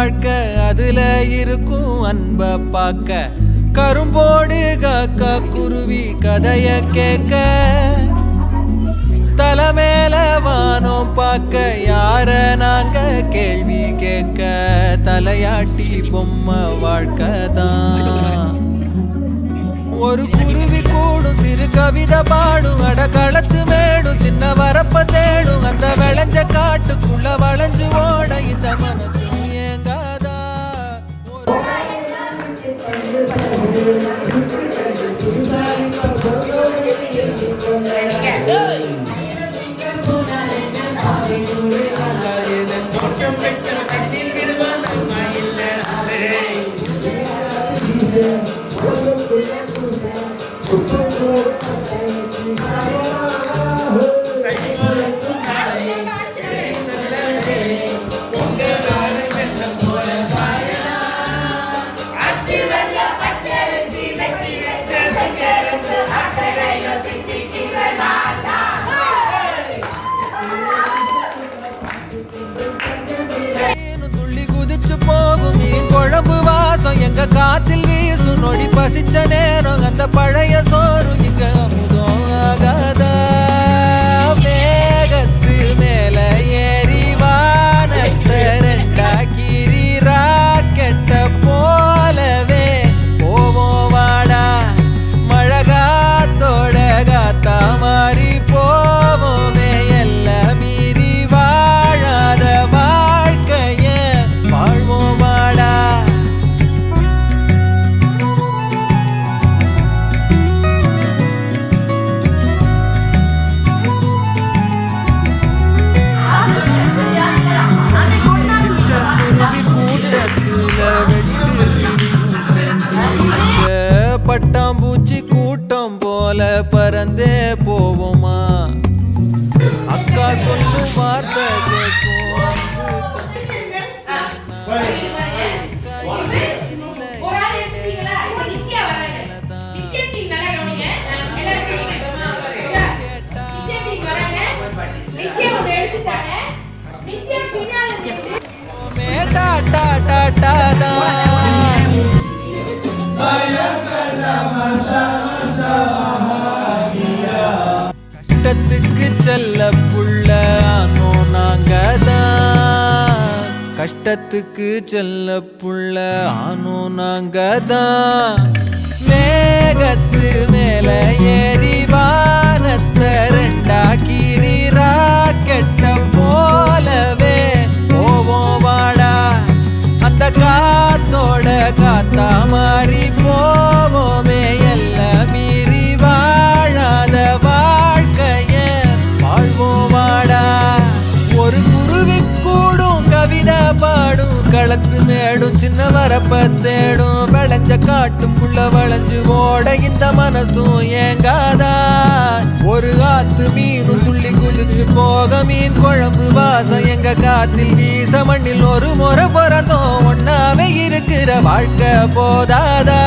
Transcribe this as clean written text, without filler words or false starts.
வாழ்க்கை அதுல இருக்கும் அன்ப பார்க்க கரும்போடு காக்கா குருவி கதைய கேட்க தலைமேல வானம் பார்க்க யார நாங்க கேள்வி கேட்க தலையாட்டி பொம்மை வாழ்க்கை தான். ஒரு குருவி கூடும் சிறு கவிதை பாடும் அடக்களத்து மேடும் சின்ன வரப்ப தேடும் அந்த விளைஞ்ச காட்டுக்குள்ள வளைஞ்சு ஓட இந்த மனசு ஏங்காதா. போகும் மீன் குழம்பு வாசம் எங்க காத்தில் வீசும் நொடி பசிச்ச நேரம் அந்த பழைய சோறு இங்க அமுதம் ஆகாதா. மேகத்து மேல ஏறி வானத்தை ரெண்டாக்கிரி ராக்கெட்ட போலவே போவோம் வாடா மழகாத்தோட காத்தா மாறி போவோமே எல்லாம் மீறி வாழாத வாழ்க்கைய வாழ்வோம் வாடா. சிட்டுக்குருவி கூட்டத்துல வெட்டு சேர்ந்து பட்டாம்பூச்சி கூட்டம் போல பறந்தே போவோமா அக்கா சொல்லும் வார்த்தை கேட்கும் கஷ்டத்துக்கு செல்ல புள்ள ஆனோ நாங்கதான் கஷ்டத்துக்கு செல்ல புள்ள ஆனோ நாங்கதான் மேகத்து மேல ஏறி வானத்தை ரெண்டாக்கிரி ராக்கெட்ட போலவே போவோம் வாடா அந்த காத்தோட காத்தா மாறி போவோமே எல்லாம் மீறி வாழாத வாழ்க்கைய வாழ்வோம் வாடா. ஒரு குருவி கூடும் கவிதை பாடும் களத்து மேடும் சின்ன வரப்ப தேடும் விளைஞ்ச காட்டுக்குள்ள வளைஞ்சு ஓட இந்த மனசும் ஏங்காதா. ஒரு ஆத்து மீனும் துள்ளி குதிச்சு போக மீன் குழம்பு வாசம் எங்க காத்தில் வீச மண்ணில் ஒரு முறை பிறந்தோம் ஒன்னாவே இருக்கிற வாழ்க்கை போதாதா.